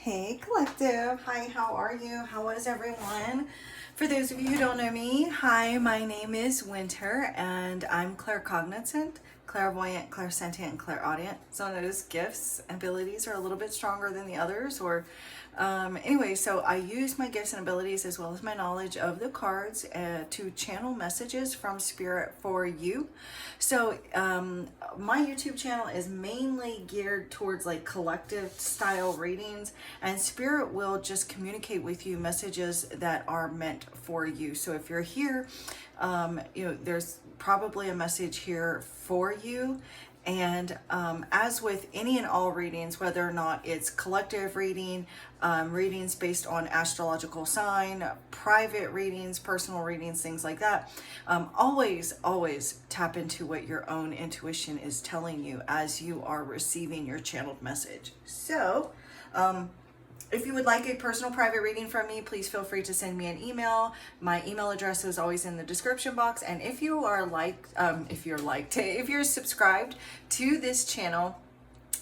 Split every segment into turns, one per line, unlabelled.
Hey collective, hi, how are you? How is everyone? For those of you who don't know me, hi, my name is Winter and I'm claircognizant, clairvoyant, clairsentient, and clairaudient. Some of those gifts, abilities are a little bit stronger than the others, or anyway, so I use my gifts and abilities as well as my knowledge of the cards to channel messages from spirit for you. So my YouTube channel is mainly geared towards like collective style readings, and spirit will just communicate with you messages that are meant for you. So if you're here, there's probably a message here for you. And as with any and all readings, whether or not it's collective reading, readings based on astrological sign, private readings, personal readings, things like that, always tap into what your own intuition is telling you as you are receiving your channeled message. So, if you would like a personal private reading from me, please feel free to send me an email. My email address is always in the description box. And if you are if you're subscribed to this channel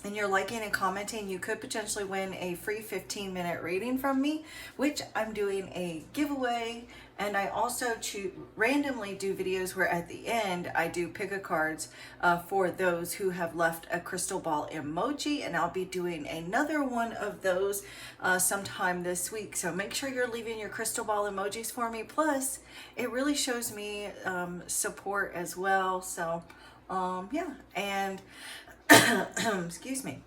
and you're liking and commenting, you could potentially win a free 15-minute reading from me, which I'm doing a giveaway. And I also randomly do videos where at the end I do pick a cards for those who have left a crystal ball emoji, and I'll be doing another one of those sometime this week. So make sure you're leaving your crystal ball emojis for me. Plus, it really shows me support as well. So yeah, and excuse me.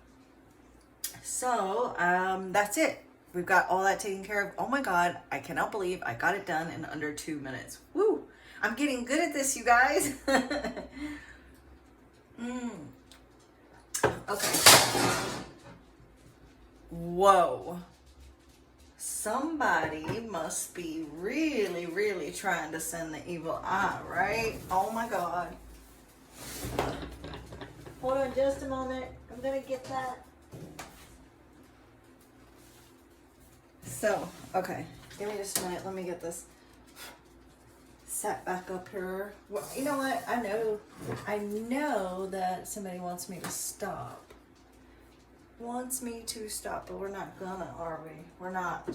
So that's it. We've got all that taken care of. Oh my God, I cannot believe I got it done in under 2 minutes. Woo! I'm getting good at this, you guys. Okay. Whoa. Somebody must be really trying to send the evil eye, right? Oh my God. Hold on just a moment. I'm gonna get that. So, okay, give me just a minute. Let me get this set back up here. Well, you know what? I know that somebody wants me to stop. But we're not gonna, are we? We're not.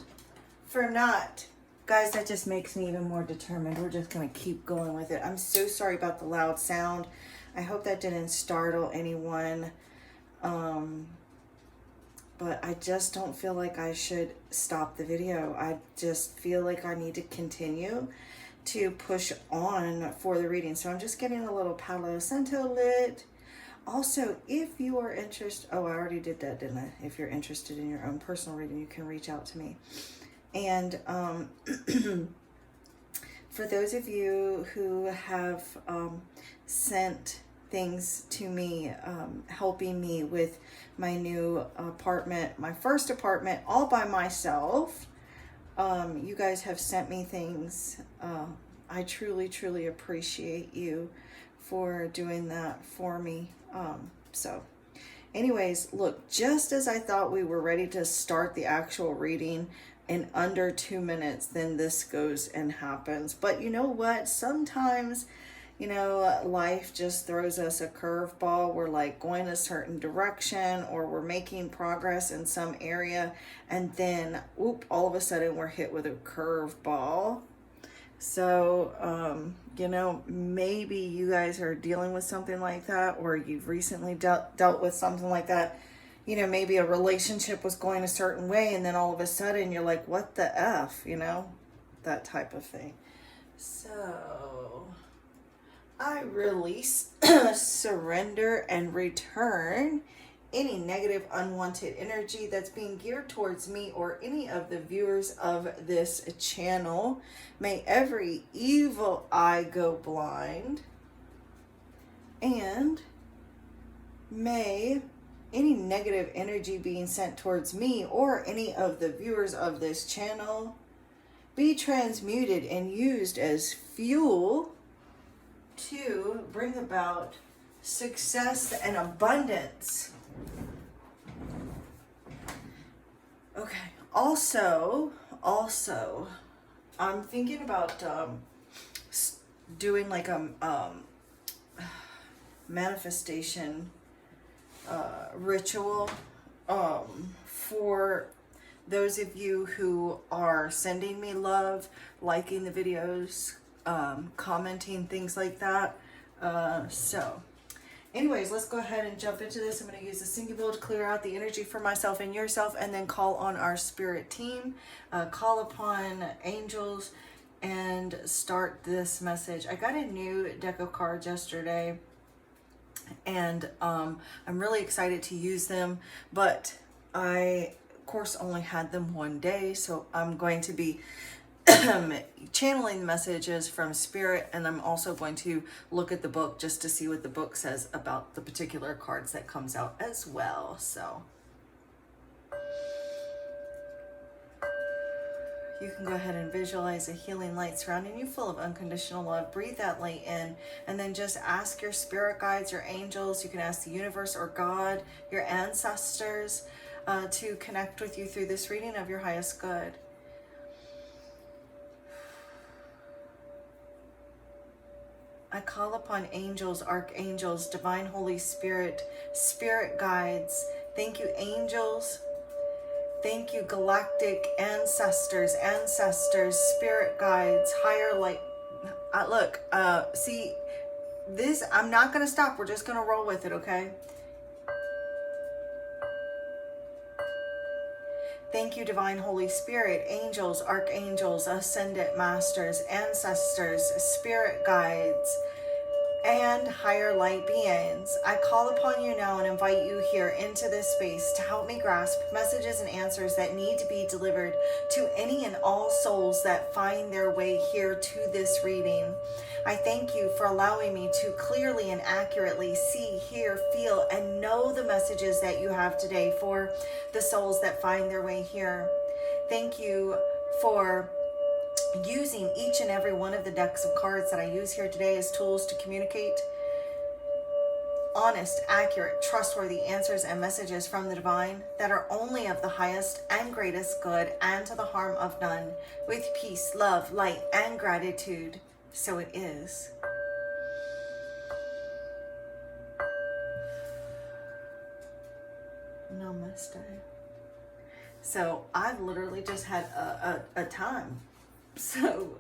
For not. Guys, that just makes me even more determined. We're just gonna keep going with it. I'm so sorry about the loud sound. I hope that didn't startle anyone. But I just don't feel like I should stop the video. I just feel like I need to continue to push on for the reading. So I'm just getting a little Palo Santo lit. Also, if you are interested, oh, I already did that, didn't I? If you're interested in your own personal reading, you can reach out to me. And for those of you who have sent things to me, helping me with my new apartment, my first apartment, all by myself. You guys have sent me things. I truly appreciate you for doing that for me. So anyways, look, just as I thought we were ready to start the actual reading in under 2 minutes, then this goes and happens. But you know what? Sometimes, life just throws us a curveball. We're like going a certain direction, or we're making progress in some area, and then, all of a sudden we're hit with a curveball. So, maybe you guys are dealing with something like that, or you've recently dealt with something like that. Maybe a relationship was going a certain way, and then all of a sudden you're like, what the F, that type of thing. So I release, surrender, and return any negative, unwanted energy that's being geared towards me or any of the viewers of this channel. May every evil eye go blind. And may any negative energy being sent towards me or any of the viewers of this channel be transmuted and used as fuel to bring about success and abundance. Okay. Also, I'm thinking about doing like a manifestation ritual for those of you who are sending me love, liking the videos, commenting, things like that. So anyways, let's go ahead and jump into this. I'm going to use the singing bowl to clear out the energy for myself and yourself, and then call on our spirit team, call upon angels, and start this message. I got a new deck of cards yesterday, and I'm really excited to use them, but I, of course, only had them one day, so I'm going to be channeling messages from spirit, and I'm also going to look at the book just to see what the book says about the particular cards that comes out as well. So you can go ahead and visualize a healing light surrounding you full of unconditional love. Breathe that light in, and then just ask your spirit guides, your angels. You can ask the universe or God, your ancestors, to connect with you through this reading of your highest good. I call upon angels, archangels, divine Holy Spirit, spirit guides. Thank you, angels. Thank you, galactic ancestors, spirit guides, higher light. Look, see, this, I'm not going to stop. We're just going to roll with it, okay? Thank you, divine Holy Spirit, angels, archangels, ascendant masters, ancestors, spirit guides, and higher light beings. I call upon you now and invite you here into this space to help me grasp messages and answers that need to be delivered to any and all souls that find their way here to this reading. I thank you for allowing me to clearly and accurately see, hear, feel, and know the messages that you have today for the souls that find their way here. Thank you for using each and every one of the decks of cards that I use here today as tools to communicate honest, accurate, trustworthy answers and messages from the divine that are only of the highest and greatest good and to the harm of none, with peace, love, light, and gratitude. So it is. Namaste. So I've literally just had a time. So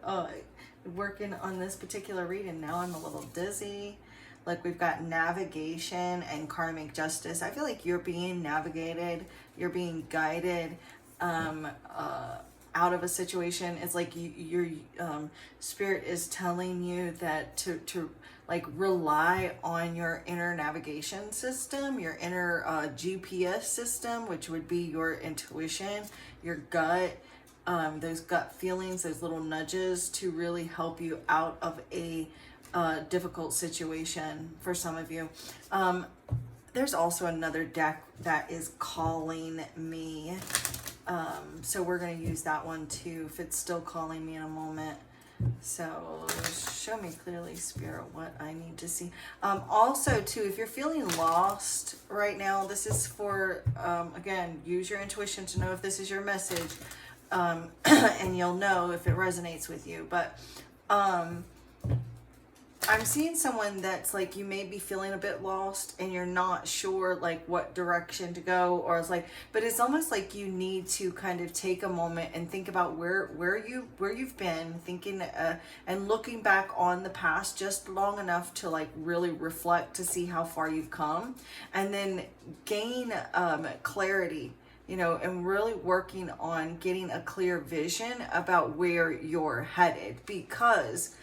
working on this particular reading now, I'm a little dizzy. Like, we've got navigation and karmic justice. I feel like you're being navigated, you're being guided out of a situation. It's like your spirit is telling you that to like rely on your inner navigation system, your inner GPS system, which would be your intuition, your gut, those gut feelings, those little nudges to really help you out of a difficult situation for some of you. There's also another deck that is calling me. So we're going to use that one too, if it's still calling me in a moment. So show me clearly, Spirit, what I need to see. Also too, if you're feeling lost right now, this is for, again, use your intuition to know if this is your message. And you'll know if it resonates with you. But I'm seeing someone that's like, you may be feeling a bit lost and you're not sure like what direction to go, or it's like, but it's almost like you need to kind of take a moment and think about where you've been, thinking and looking back on the past just long enough to like really reflect to see how far you've come, and then gain clarity, you know, and really working on getting a clear vision about where you're headed. Because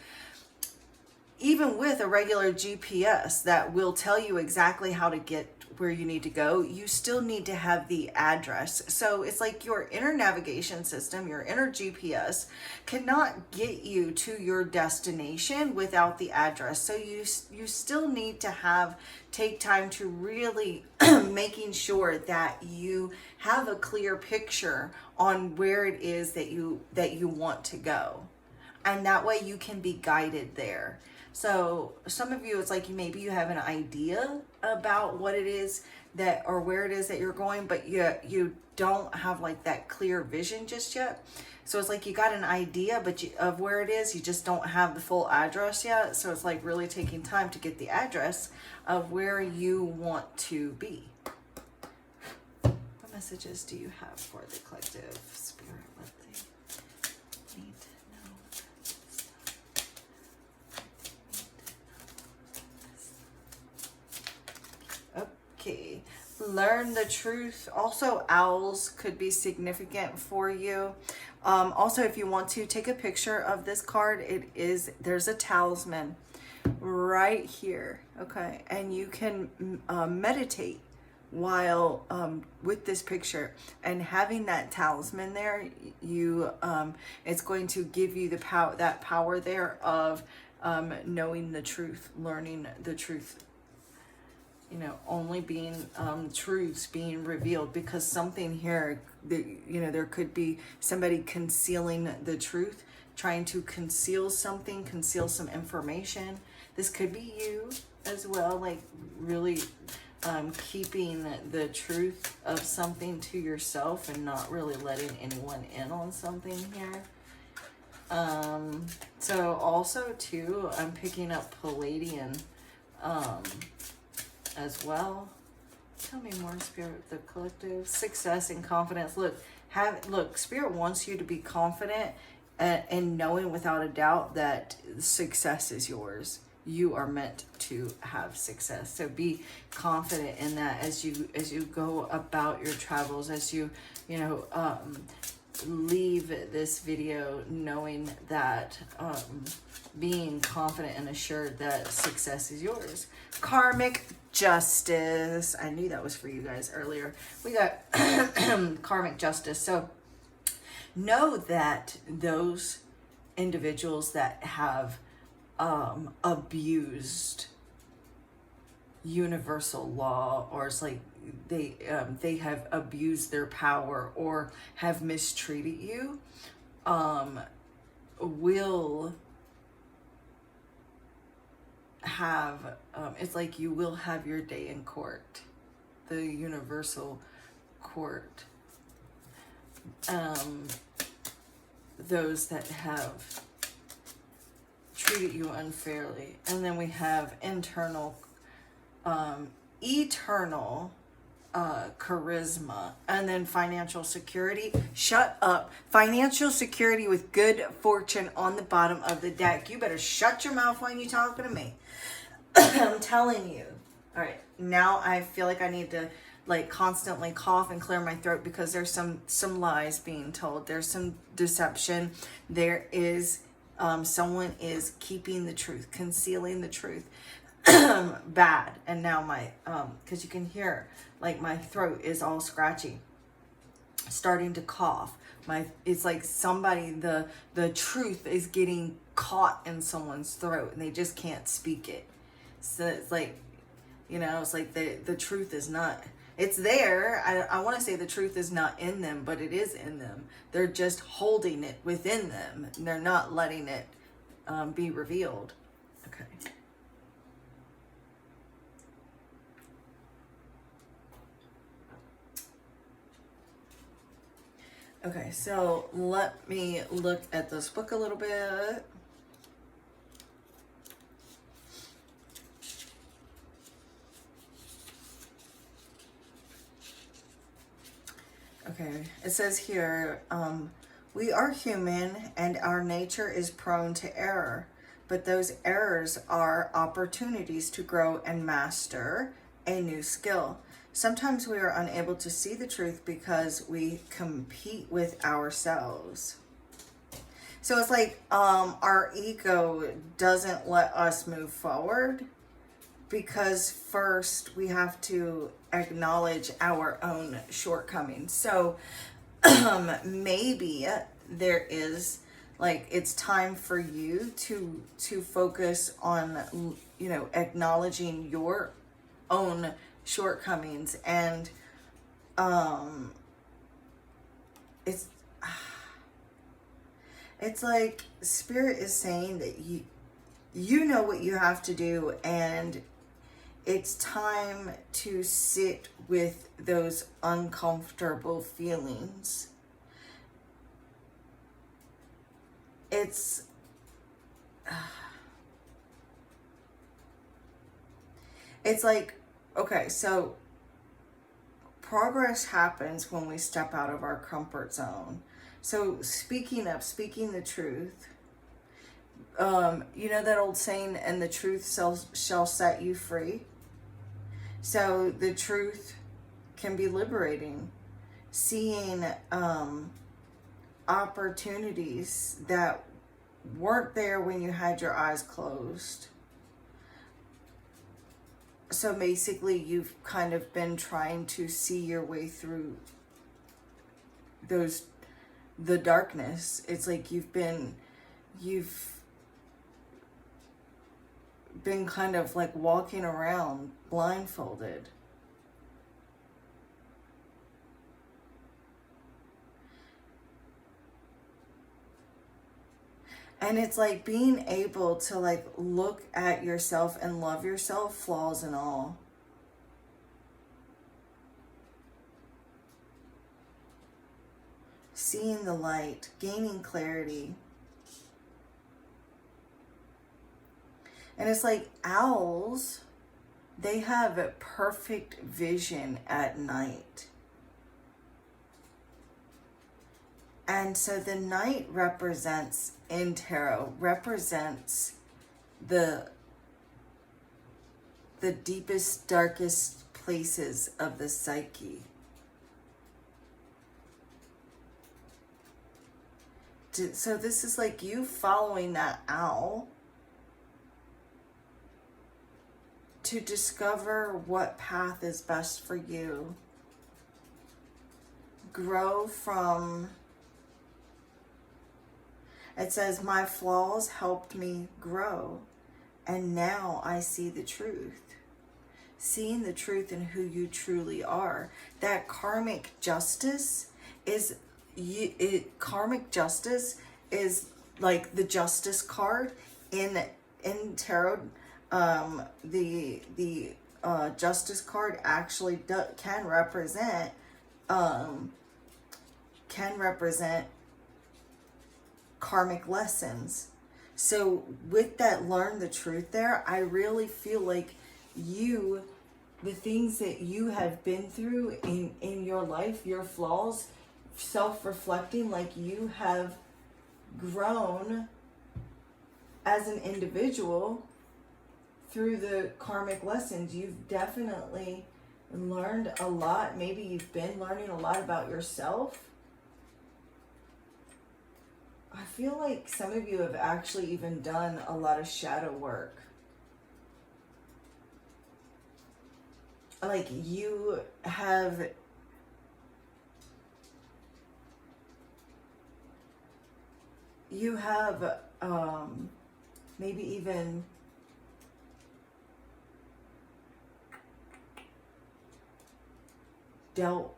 even with a regular GPS that will tell you exactly how to get where you need to go, you still need to have the address. So it's like your inner navigation system, your inner GPS cannot get you to your destination without the address. So you still need to take time to really making sure that you have a clear picture on where it is that you want to go. And that way you can be guided there. So some of you, it's like maybe you have an idea about what it is that, or where it is that you're going, but you don't have like that clear vision just yet. So it's like you got an idea of where it is, you just don't have the full address yet. So it's like really taking time to get the address of where you want to be. What messages do you have for the collective spirit? What they need to know. Okay. Learn the truth. Also, owls could be significant for you. Also, if you want to take a picture of this card, there's a talisman right here. Okay. And you can meditate while with this picture, and having that talisman there, it's going to give you that power there of knowing the truth, learning the truth, only being truths being revealed, because something here, there could be somebody concealing the truth, trying to conceal something, conceal some information. This could be you as well, like really keeping the truth of something to yourself and not really letting anyone in on something here. So also too, I'm picking up Palladian as well. Tell me more, Spirit, the collective. Success and confidence. Look, Spirit wants you to be confident and knowing without a doubt that success is yours. You are meant to have success. So be confident in that as you go about your travels, as you leave this video knowing that being confident and assured that success is yours. Karmic justice. I knew that was for you guys earlier. We got karmic justice. So know that those individuals that have abused universal law, or it's like they have abused their power or have mistreated you, will have it's like you will have your day in court, the universal court. Those that have treated you unfairly. And then we have eternal charisma, and then financial security. Shut up. Financial security with good fortune on the bottom of the deck. You better shut your mouth when you're talking to me. I'm telling you. All right, now I feel like I need to constantly cough and clear my throat, because there's some lies being told. There's some deception. There is someone is keeping the truth, concealing the truth. Bad. And now my because you can hear my throat is all scratchy, starting to cough. It's like somebody, the truth is getting caught in someone's throat and they just can't speak it. So it's like, it's like the truth is not, it's there. I want to say the truth is not in them, but it is in them. They're just holding it within them. They're not letting it be revealed. Okay. Okay, so let me look at this book a little bit. Okay, it says here, we are human and our nature is prone to error, but those errors are opportunities to grow and master a new skill. Sometimes we are unable to see the truth because we compete with ourselves. So it's like our ego doesn't let us move forward, because first we have to acknowledge our own shortcomings. So maybe there is it's time for you to focus on acknowledging your own shortcomings, and it's like Spirit is saying that you know what you have to do, and it's time to sit with those uncomfortable feelings. It's like, okay, so progress happens when we step out of our comfort zone. So speaking the truth, you know that old saying, and the truth shall set you free. So the truth can be liberating. Seeing opportunities that weren't there when you had your eyes closed. So basically you've kind of been trying to see your way through the darkness. It's like you've been kind of like walking around blindfolded. And it's like being able to like look at yourself and love yourself, flaws and all. Seeing the light, gaining clarity. And it's like owls, they have a perfect vision at night. And so the night represents, in tarot, represents the deepest, darkest places of the psyche. So this is like you following that owl to discover what path is best for you. Grow from... It says, my flaws helped me grow, and now I see the truth. Seeing the truth in who you truly are. That karmic justice is, karmic justice is like the justice card in tarot. The justice card actually can represent karmic lessons. So with that learn the truth there, I really feel like the things that you have been through in your life, your flaws, self-reflecting, like you have grown as an individual through the karmic lessons. You've definitely learned a lot. Maybe you've been learning a lot about yourself. I feel like some of you have actually even done a lot of shadow work. Like you have maybe even dealt.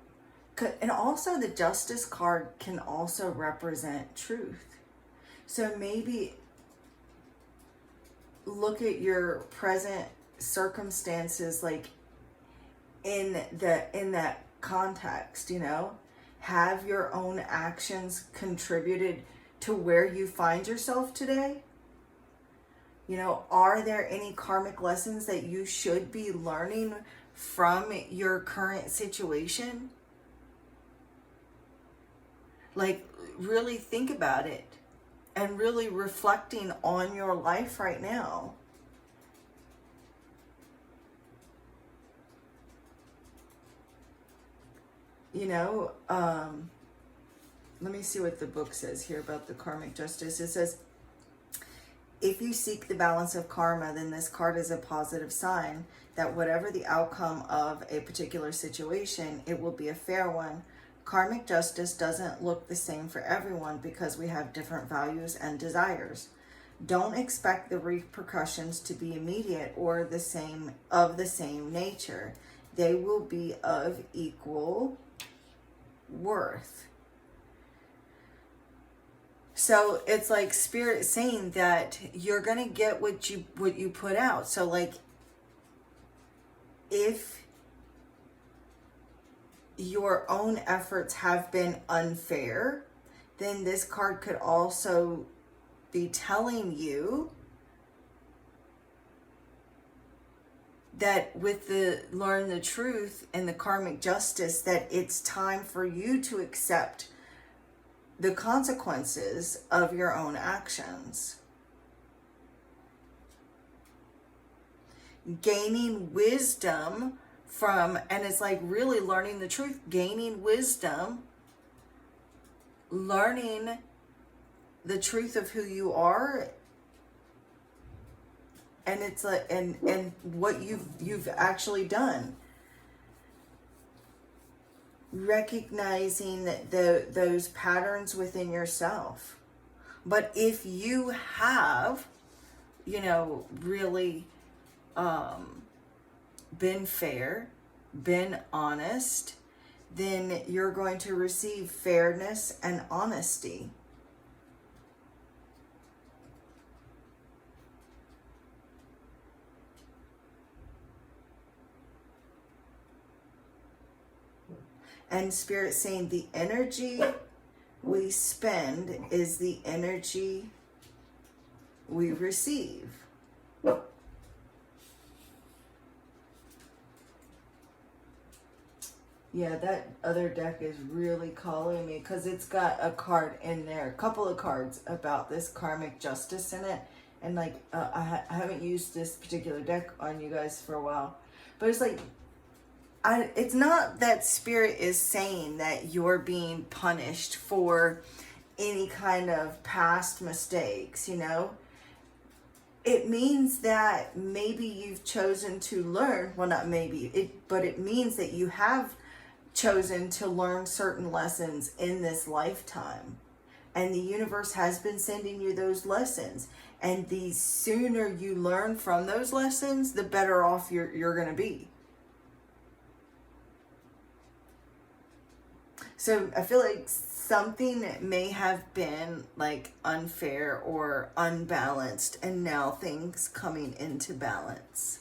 And also the justice card can also represent truth. So maybe look at your present circumstances like in that context, you know. Have your own actions contributed to where you find yourself today? You know, are there any karmic lessons that you should be learning from your current situation? Like, really think about it and really reflecting on your life right now. You know, let me see what the book says here about the karmic justice. It says, if you seek the balance of karma, then this card is a positive sign that whatever the outcome of a particular situation, it will be a fair one. Karmic justice doesn't look the same for everyone because we have different values and desires. Don't expect the repercussions to be immediate or of the same nature. They will be of equal worth. So it's like Spirit saying that you're gonna get what you put out. So like, if your own efforts have been unfair, then this card could also be telling you that with the learn the truth and the karmic justice, that it's time for you to accept the consequences of your own actions. Gaining wisdom from, and it's like really learning the truth, gaining wisdom, learning the truth of who you are, and it's like, and what you've actually done. Recognizing that those patterns within yourself. But if you have, really been fair, been honest, then you're going to receive fairness and honesty. And Spirit saying the energy we spend is the energy we receive. Yeah, that other deck is really calling me because it's got a card in there, a couple of cards about this karmic justice in it. And like, I haven't used this particular deck on you guys for a while, but it's like, it's not that Spirit is saying that you're being punished for any kind of past mistakes, It means that maybe you've chosen to learn, well, not maybe, but it means that you have chosen to learn certain lessons in this lifetime. And the universe has been sending you those lessons. And the sooner you learn from those lessons, the better off you're going to be. So I feel like something may have been like unfair or unbalanced, and now things coming into balance.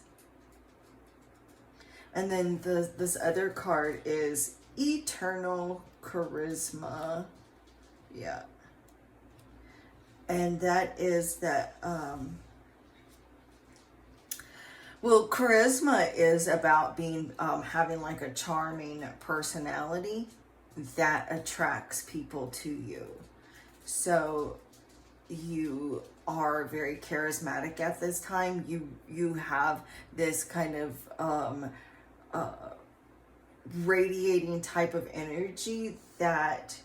And then this other card is Eternal Charisma. Yeah. And that is that, well, charisma is about being, having like a charming personality that attracts people to you. So you are very charismatic at this time. You have this kind of radiating type of energy that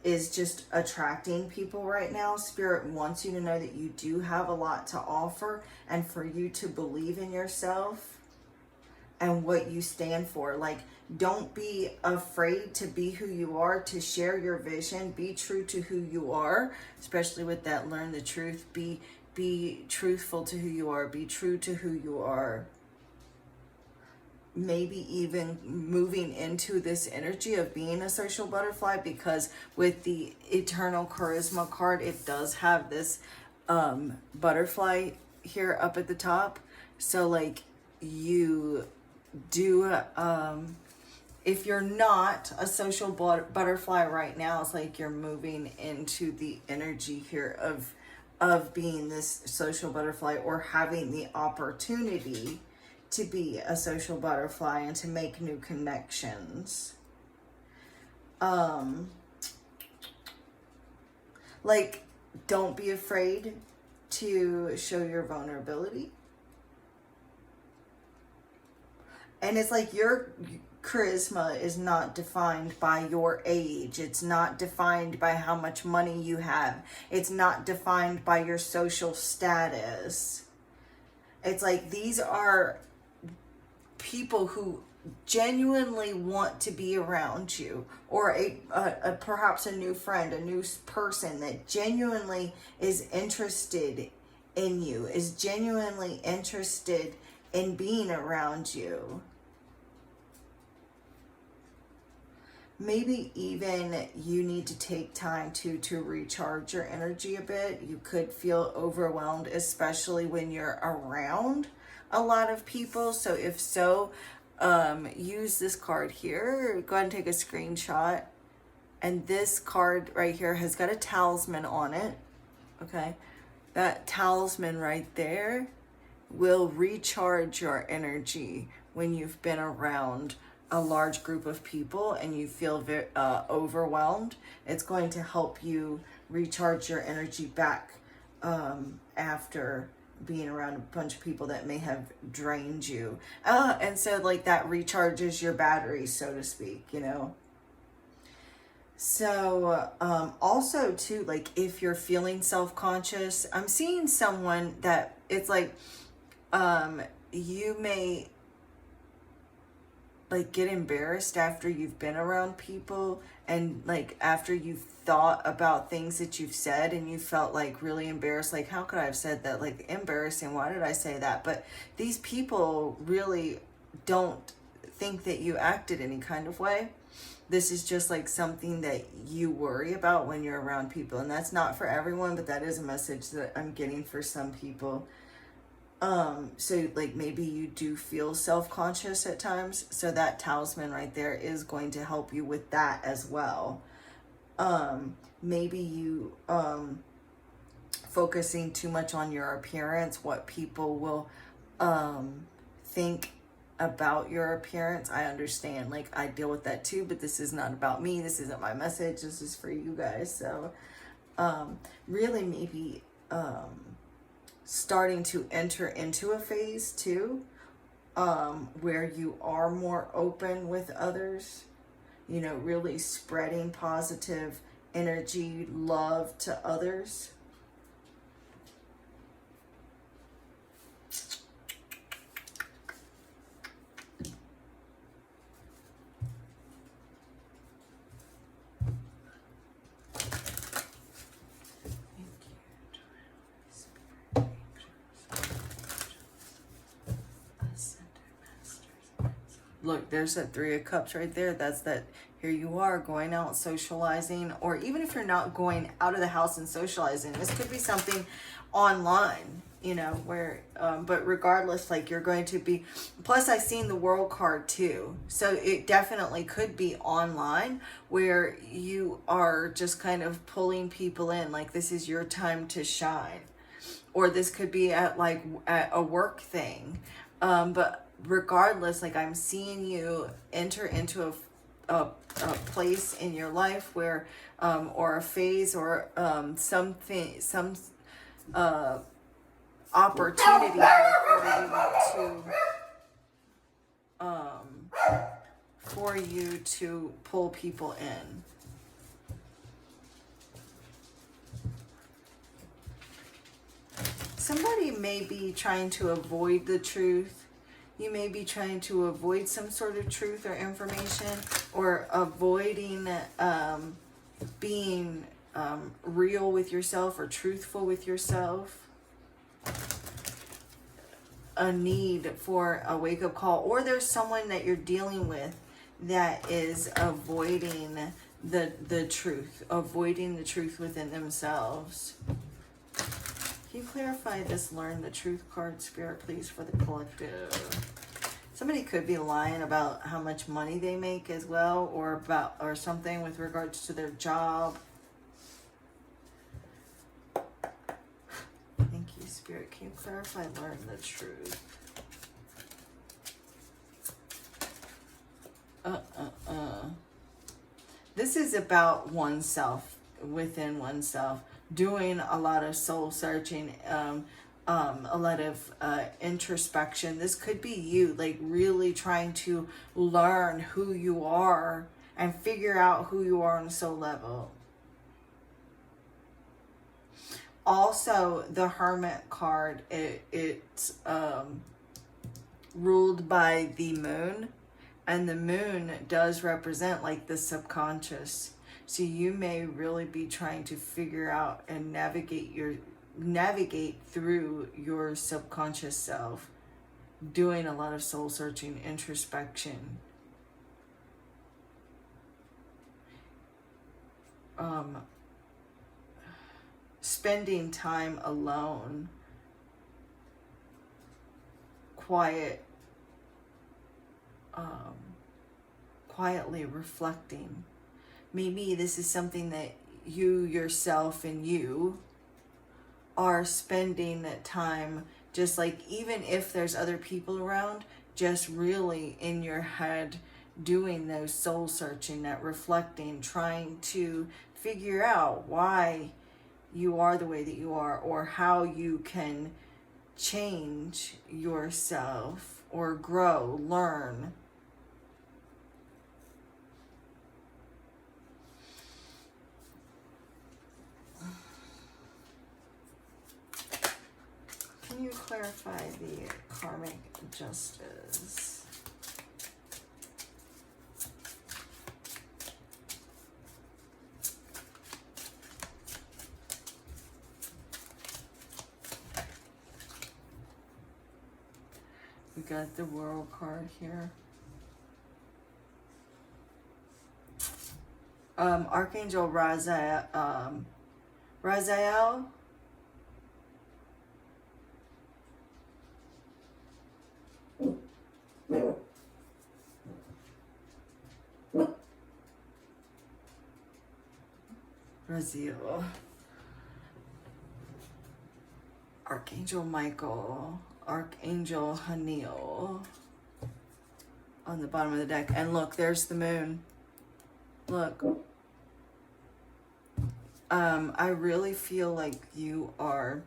is just attracting people right now. Spirit wants you to know that you do have a lot to offer, and for you to believe in yourself and what you stand for. Like, don't be afraid to be who you are, to share your vision, be true to who you are, especially with that learn the truth. Be truthful to who you are, be true to who you are. Maybe even moving into this energy of being a social butterfly, because with the Eternal Charisma card, it does have this butterfly here up at the top. So like, you do if you're not a social butterfly right now, it's like you're moving into the energy here of being this social butterfly, or having the opportunity to be a social butterfly and to make new connections. Like, don't be afraid to show your vulnerability. And it's like your charisma is not defined by your age. It's not defined by how much money you have. It's not defined by your social status. It's like, these are people who genuinely want to be around you, or a perhaps a new friend, a new person that genuinely is interested in you, is genuinely interested in being around you. Maybe even you need to take time to recharge your energy a bit. You could feel overwhelmed, especially when you're around a lot of people. So if so, use this card here. Go ahead and take a screenshot. And this card right here has got a talisman on it. Okay. That talisman right there will recharge your energy when you've been around a large group of people and you feel very overwhelmed. It's going to help you recharge your energy back after being around a bunch of people that may have drained you. And so like that recharges your batteries, so to speak, you know. So also too, like if you're feeling self-conscious, I'm seeing someone that it's like you may like get embarrassed after you've been around people, and like after you've thought about things that you've said and you felt like really embarrassed, like how could I have said that, like embarrassing, why did I say that? But these people really don't think that you acted any kind of way. This is just like something that you worry about when you're around people, and that's not for everyone, but that is a message that I'm getting for some people. So like maybe you do feel self-conscious at times, so that talisman right there is going to help you with that as well. Maybe you focusing too much on your appearance, what people will think about your appearance. I understand, like I deal with that too, but this is not about me, this isn't my message, this is for you guys. So really maybe starting to enter into a phase too, where you are more open with others, you know, really spreading positive energy, love to others. Look, there's that Three of Cups right there. That's that here you are going out socializing, or even if you're not going out of the house and socializing, this could be something online, you know, where, but regardless, like you're going to be, plus I seen the World card too. So it definitely could be online where you are just kind of pulling people in, like this is your time to shine. Or this could be at like at a work thing. But regardless, like I'm seeing you enter into a place in your life where or a phase or something, some opportunity for you to pull people in. Somebody may be trying to avoid the truth. You may be trying to avoid some sort of truth or information, or avoiding being real with yourself or truthful with yourself. A need for a wake-up call, or there's someone that you're dealing with that is avoiding the truth, avoiding the truth within themselves. Can you clarify this learn the truth card, Spirit, please, for the collective? Somebody could be lying about how much money they make as well, or something with regards to their job. Thank you, Spirit. Can you clarify learn the truth? This is about oneself, within oneself, doing a lot of soul searching, a lot of introspection. This could be you, like really trying to learn who you are and figure out who you are on a soul level. Also, the Hermit card, it's ruled by the moon, and the moon does represent like the subconscious. So you may really be trying to figure out and navigate through your subconscious self, doing a lot of soul searching, introspection. Spending time alone, quietly reflecting. Maybe this is something that you yourself and you are spending that time Just like, even if there's other people around, just really in your head doing those soul searching, that reflecting, trying to figure out why you are the way that you are, or how you can change yourself or grow, learn. Can you clarify the karmic justice? We got the World card here. Archangel Raziel. Raziel. Raziel. Archangel Michael. Archangel Haniel on the bottom of the deck. And look, there's the moon. Look. I really feel like you are...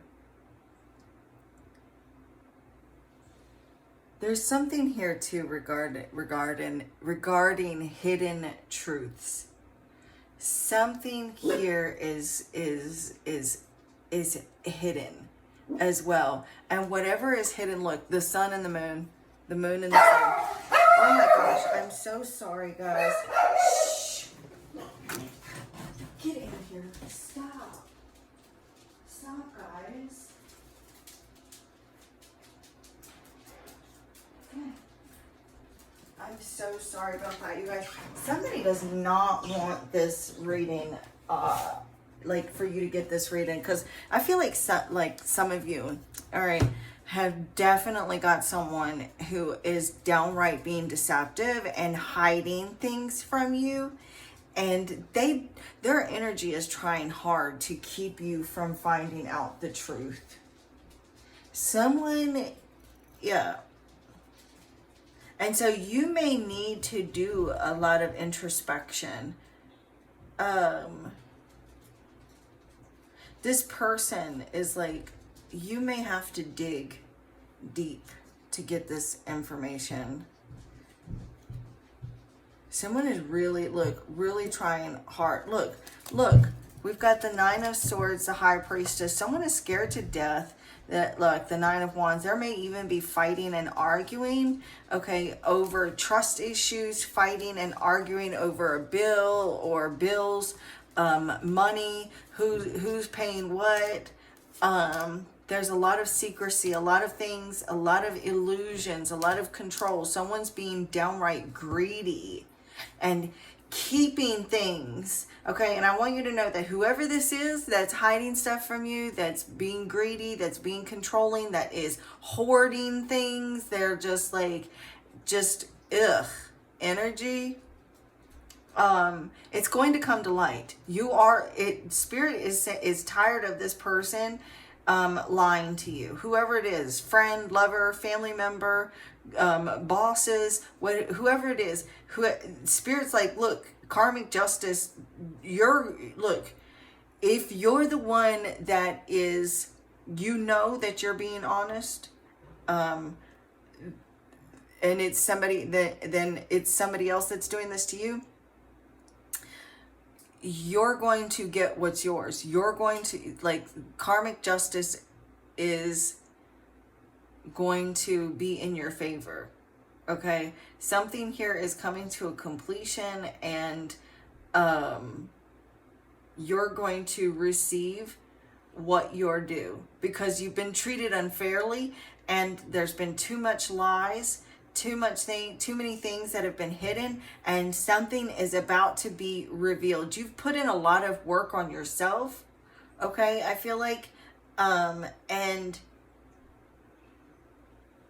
There's something here too regarding hidden truths. Something here is hidden as well. And whatever is hidden, look, the sun and the moon and the sun. Oh my gosh, I'm so sorry, guys. Shh. Get in here. Stop. Stop, guys. Okay. I'm so sorry about that, you guys. Somebody does not want this reading, like for you to get this reading, because I feel like some of you, all right, have definitely got someone who is downright being deceptive and hiding things from you, and their energy is trying hard to keep you from finding out the truth. Someone, yeah. And so you may need to do a lot of introspection. This person is like, you may have to dig deep to get this information. Someone is really, really trying hard. Look, we've got the Nine of Swords, the High Priestess. Someone is scared to death. That, look, the Nine of Wands. There may even be fighting and arguing, okay, over trust issues, fighting and arguing over a bill or bills, money, who's paying what. There's a lot of secrecy, a lot of things, a lot of illusions, a lot of control. Someone's being downright greedy and keeping things, okay? And I want you to know that whoever this is that's hiding stuff from you, that's being greedy, that's being controlling, that is hoarding things, they're just like, energy, it's going to come to light. Spirit is tired of this person lying to you. Whoever it is, friend, lover, family member, bosses, whoever it is, Spirit's like, look, karmic justice, if you're the one that is, that you're being honest, and it's then it's somebody else that's doing this to you, you're going to get what's yours. You're going to, karmic justice is going to be in your favor. Okay? Something here is coming to a completion, and you're going to receive what you're due, because you've been treated unfairly, and there's been too much lies, too many things that have been hidden, and something is about to be revealed. You've put in a lot of work on yourself, okay? I feel like, and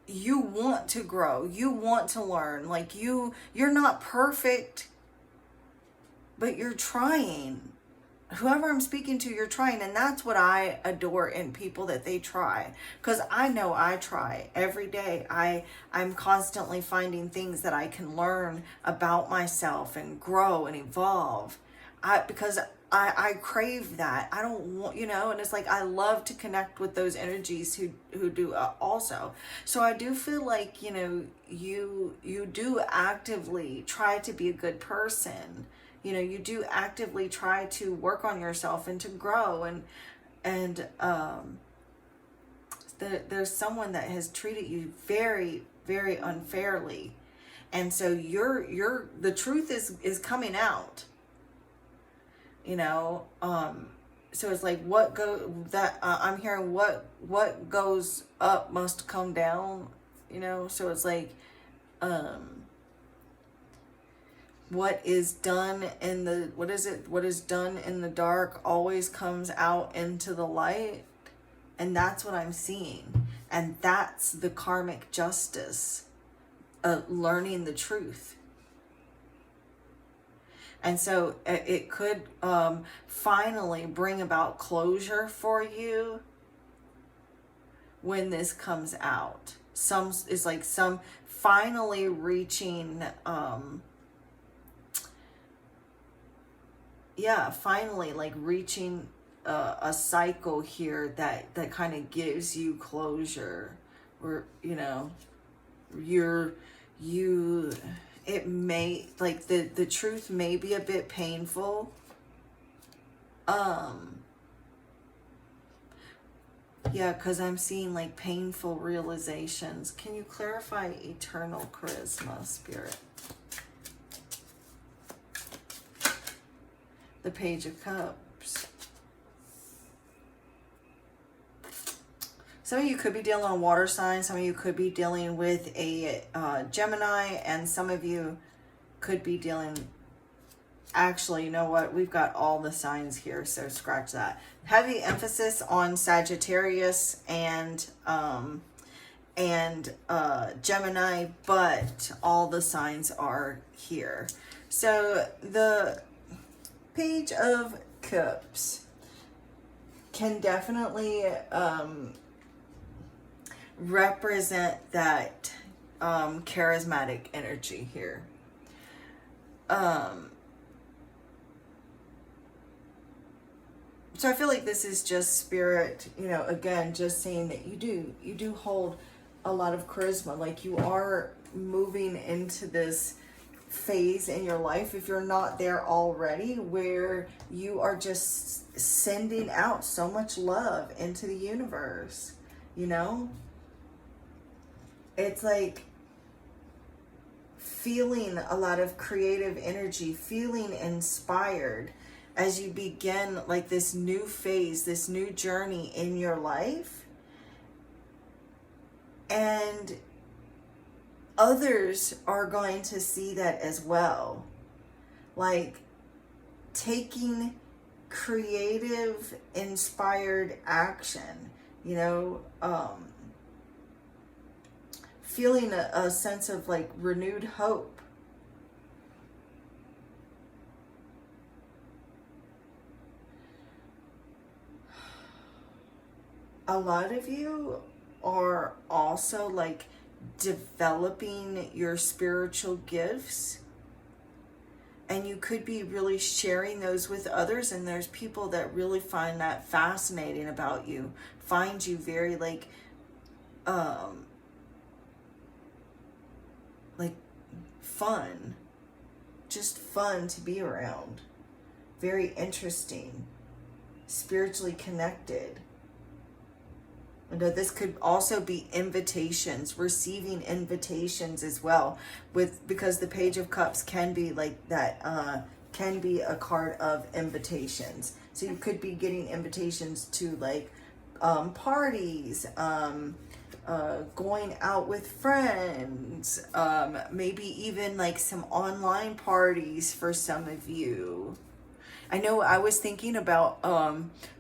you want to grow, you want to learn, you're not perfect, but you're trying. whoever I'm speaking to, you're trying. And that's what I adore in people, that they try. Because I know I try every day. I'm constantly finding things that I can learn about myself and grow and evolve. Because I crave that. I don't want, and it's like I love to connect with those energies who do also. So I do feel like, you do actively try to be a good person. You do actively try to work on yourself and to grow, and there's someone that has treated you very, very unfairly, and so the truth is coming out. So it's like I'm hearing what goes up must come down. So it's like what is done what is done in the dark always comes out into the light. And that's what I'm seeing. And that's the karmic justice of learning the truth. And so it could finally bring about closure for you when this comes out. Some finally reaching finally like reaching a cycle here that kind of gives you closure, or it may, like, the truth may be a bit painful, because I'm seeing like painful realizations. Can you clarify eternal charisma, Spirit? The Page of Cups. Some of you could be dealing on water signs. Some of you could be dealing with a Gemini. And some of you could be dealing... Actually, you know what? We've got all the signs here, so scratch that. Heavy emphasis on Sagittarius and Gemini, but all the signs are here. So the Page of Cups can definitely represent that charismatic energy here. So I feel like this is just Spirit, again, just saying that you do hold a lot of charisma. Like, you are moving into this phase in your life, if you're not there already, where you are just sending out so much love into the universe. It's like feeling a lot of creative energy, feeling inspired as you begin like this new phase, this new journey in your life. And others are going to see that as well. Like, taking creative, inspired action, feeling a sense of like renewed hope. A lot of you are also like developing your spiritual gifts, and you could be really sharing those with others. And there's people that really find that fascinating about you, find you very like fun, just fun to be around, very interesting, spiritually connected. And this could also be invitations, receiving invitations as well, because the Page of Cups can be like that, can be a card of invitations. So you could be getting invitations to like parties, going out with friends, maybe even like some online parties for some of you. I know I was thinking about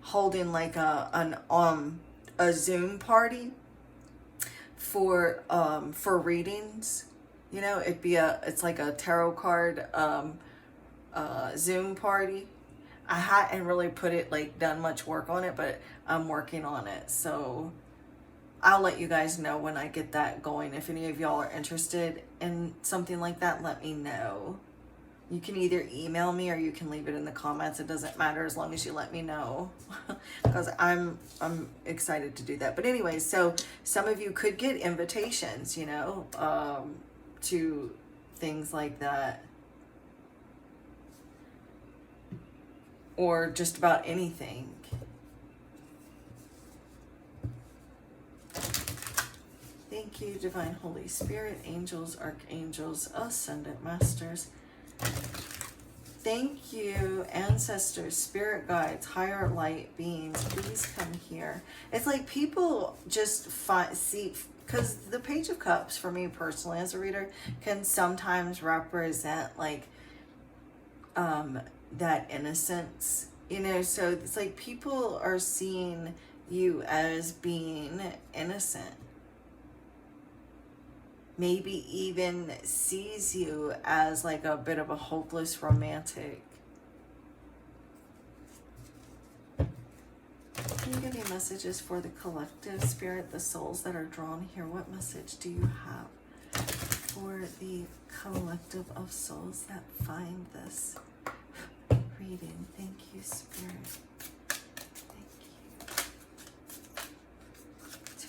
holding like a Zoom party for readings. It's like a tarot card Zoom party. I hadn't really put it, like, done much work on it, but I'm working on it. So I'll let you guys know when I get that going. If any of y'all are interested in something like that, let me know. You can either email me or you can leave it in the comments. It doesn't matter as long as you let me know, because I'm excited to do that. But anyway, so some of you could get invitations, you know, to things like that, or just about anything. Thank you, Divine Holy Spirit, angels, archangels, ascendant masters. Thank you, ancestors, spirit guides, higher light beings. Please come here. It's like people just see, because the Page of Cups, for me personally as a reader, can sometimes represent like that innocence, you know. So it's like people are seeing you as being innocent. Maybe even sees you as like a bit of a hopeless romantic. Can you give me messages for the collective spirit, the souls that are drawn here? What message do you have for the collective of souls that find this reading? Thank you, Spirit.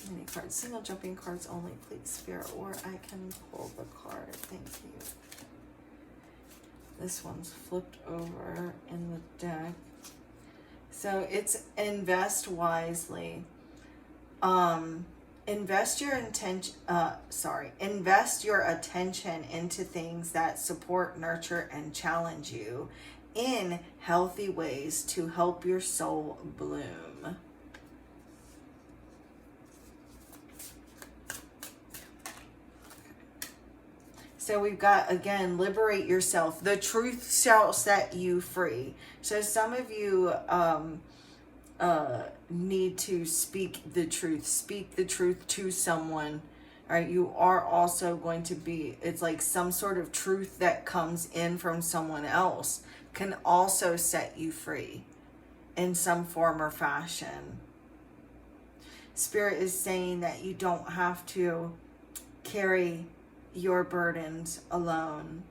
Many cards, single jumping cards only, please, Spirit, or I can pull the card. Thank you. This one's flipped over in the deck. So it's invest wisely. Invest your invest your attention into things that support, nurture, and challenge you in healthy ways to help your soul bloom. So we've got, again, liberate yourself. The truth shall set you free. So some of you need to speak the truth. Speak the truth to someone. All right, you are also going to be, it's like some sort of truth that comes in from someone else can also set you free in some form or fashion. Spirit is saying that you don't have to carry your burdens alone.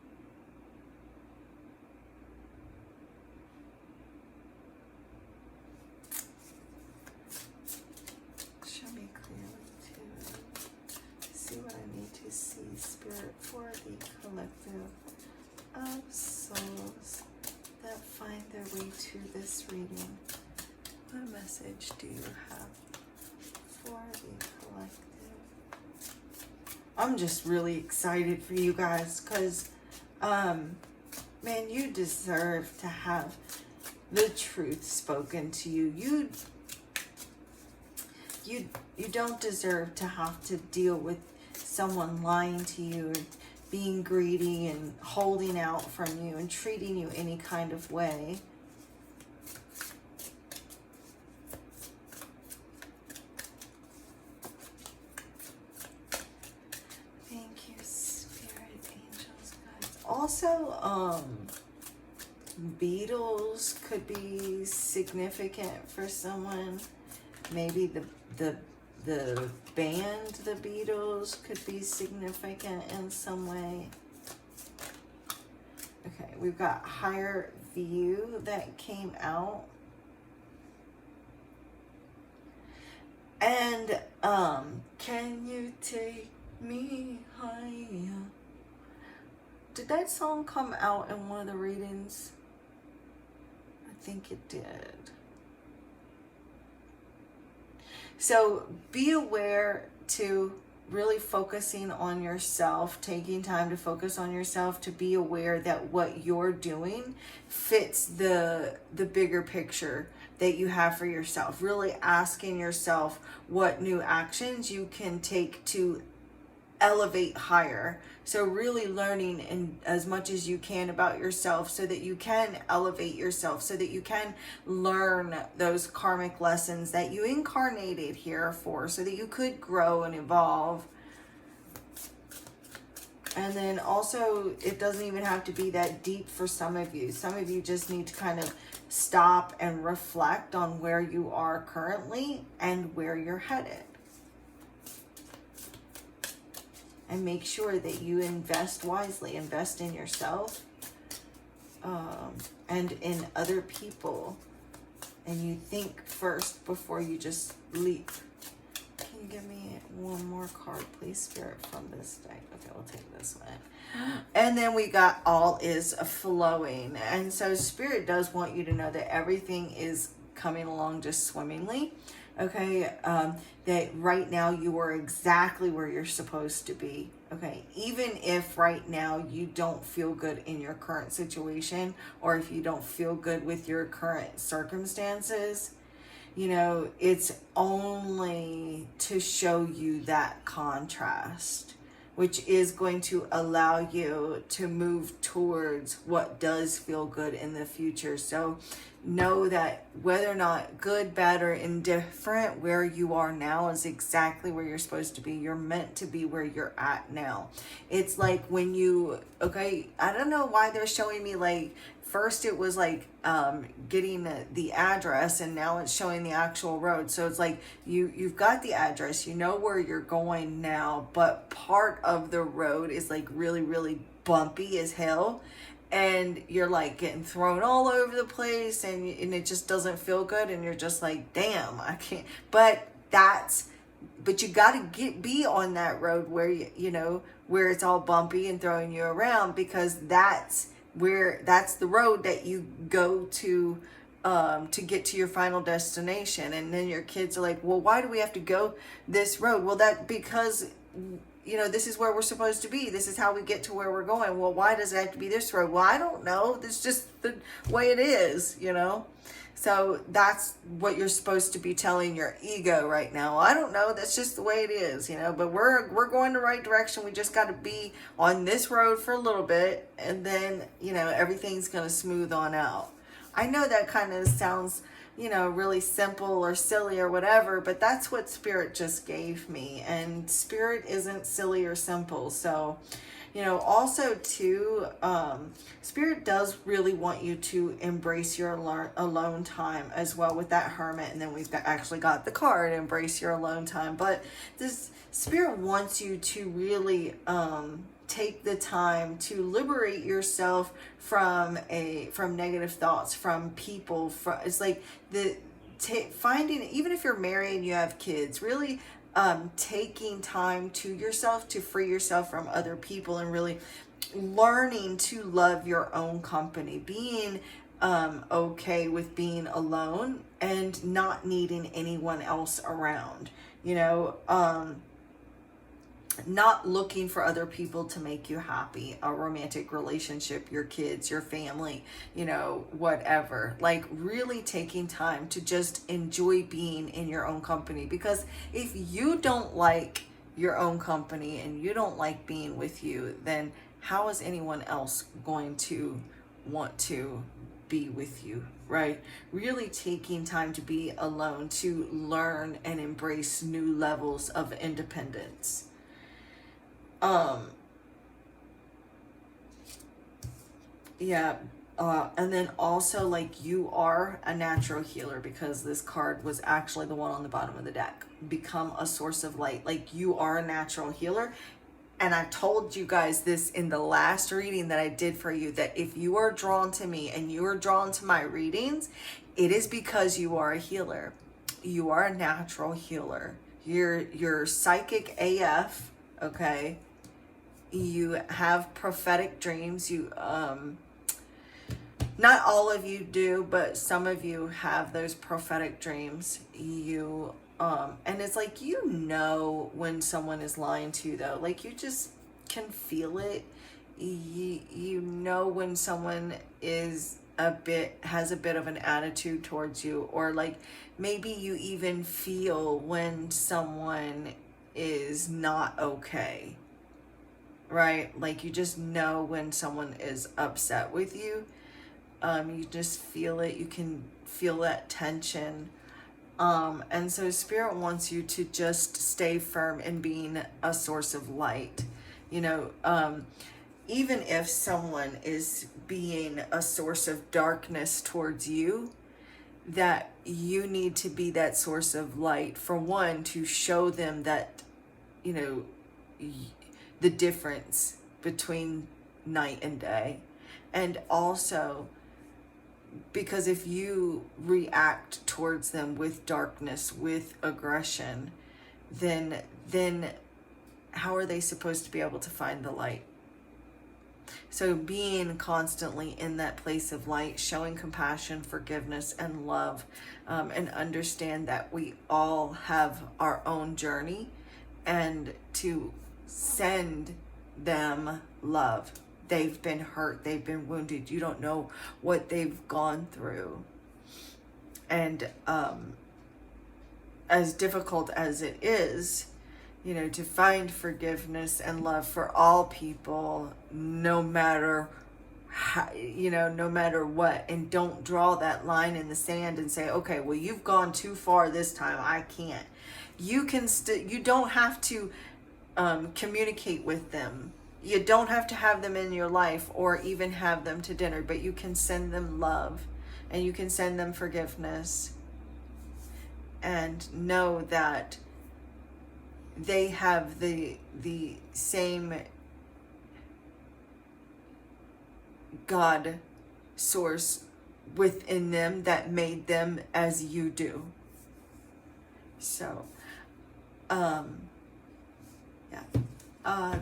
Show me clearly to see what I need to see, Spirit, for the collective of souls that find their way to this reading. What message do you have for the collective? I'm just really excited for you guys, because, man, you deserve to have the truth spoken to you. You don't deserve to have to deal with someone lying to you, or being greedy and holding out from you and treating you any kind of way. Also, Beatles could be significant for someone. Maybe the band, the Beatles, could be significant in some way. Okay, we've got higher view that came out. And, can you take me higher? Did that song come out in one of the readings? I think it did. So be aware to really focusing on yourself, taking time to focus on yourself, to be aware that what you're doing fits the bigger picture that you have for yourself. Really asking yourself what new actions you can take to elevate higher. So really learning in as much as you can about yourself so that you can elevate yourself, so that you can learn those karmic lessons that you incarnated here for, so that you could grow and evolve. And then also, it doesn't even have to be that deep for some of you. Some of you just need to kind of stop and reflect on where you are currently and where you're headed. And make sure that you invest wisely, invest in yourself, and in other people. And you think first before you just leap. Can you give me one more card, please, Spirit, from this deck? Okay, we'll take this one. And then we got all is flowing. And so Spirit does want you to know that everything is coming along just swimmingly. Okay, that right now you are exactly where you're supposed to be. Okay, even if right now you don't feel good in your current situation, or if you don't feel good with your current circumstances, you know, it's only to show you that contrast, which is going to allow you to move towards what does feel good in the future. So know that whether or not good, bad, or indifferent, where you are now is exactly where you're supposed to be. You're meant to be where you're at now. It's like when you, okay, I don't know why they're showing me, like, first it was like getting the address, and now it's showing the actual road. So it's like you've got the address, you know where you're going now, but part of the road is like really, really bumpy as hell. And you're like getting thrown all over the place, and it just doesn't feel good. And you're just like, damn, I can't. But you got to be on that road where you know where it's all bumpy and throwing you around, because that's the road that you go to get to your final destination. And then your kids are like, well, why do we have to go this road? Well, because you know, this is where we're supposed to be. This is how we get to where we're going. Well, why does it have to be this road? Well, I don't know. It's just the way it is, you know? So that's what you're supposed to be telling your ego right now. I don't know. That's just the way it is, you know? But we're going the right direction. We just got to be on this road for a little bit, and then, you know, everything's going to smooth on out. I know that kind of sounds, you know, really simple or silly or whatever, but that's what Spirit just gave me. And Spirit isn't silly or simple. So, you know, also too, Spirit does really want you to embrace your alone time as well with that Hermit. And then we've actually got the card, embrace your alone time. But this Spirit wants you to really take the time to liberate yourself from negative thoughts, from people. It's like finding, even if you're married and you have kids, really taking time to yourself to free yourself from other people, and really learning to love your own company, being okay with being alone and not needing anyone else around, you know, not looking for other people to make you happy, a romantic relationship, your kids, your family, you know, whatever. Like really taking time to just enjoy being in your own company. Because if you don't like your own company and you don't like being with you, then how is anyone else going to want to be with you, right? Really taking time to be alone, to learn and embrace new levels of independence. And then also, like, you are a natural healer, because this card was actually the one on the bottom of the deck. Become a source of light. Like, you are a natural healer. And I told you guys this in the last reading that I did for you, that if you are drawn to me and you are drawn to my readings, it is because you are a healer. You are a natural healer. You're psychic AF, okay? You have prophetic dreams. You not all of you do, but some of you have those prophetic dreams. You and it's like, you know when someone is lying to you, though. Like, you just can feel it. You know when someone has a bit of an attitude towards you, or like maybe you even feel when someone is not okay. Right? Like, you just know when someone is upset with you. You just feel it. You can feel that tension. And so Spirit wants you to just stay firm in being a source of light. You know, even if someone is being a source of darkness towards you, that you need to be that source of light, for one, to show them that, you know, the difference between night and day. And also, because if you react towards them with darkness, with aggression, then how are they supposed to be able to find the light? So being constantly in that place of light, showing compassion, forgiveness, and love, and understand that we all have our own journey, and to send them love. They've been hurt, they've been wounded, you don't know what they've gone through. And as difficult as it is, you know, to find forgiveness and love for all people, no matter how, you know, no matter what. And don't draw that line in the sand and say, okay, well, you've gone too far this time, I can't. You can you don't have to communicate with them. You don't have to have them in your life or even have them to dinner, but you can send them love and you can send them forgiveness, and know that they have the same God source within them that made them as you do. So, yeah.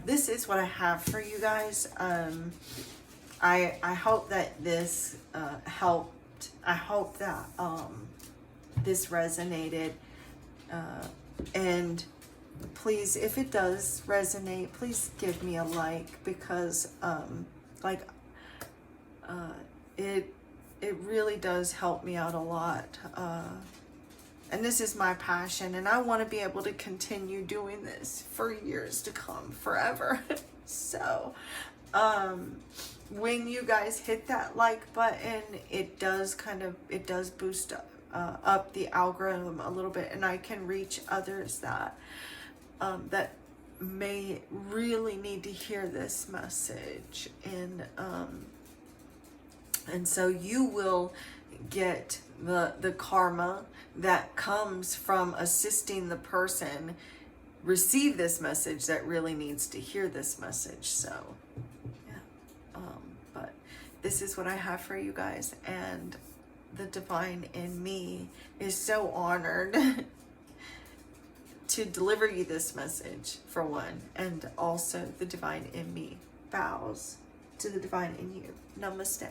This is what I have for you guys. I hope that this helped. I hope that this resonated. And please, if it does resonate, please give me a like, because it really does help me out a lot. And this is my passion, and I want to be able to continue doing this for years to come, forever. So, when you guys hit that like button, it does boost up the algorithm a little bit, and I can reach others that that may really need to hear this message. And so you will get the karma that comes from assisting the person receive this message that really needs to hear this message. So yeah, but this is what I have for you guys, and the divine in me is so honored to deliver you this message, for one, and also the divine in me bows to the divine in you. Namaste.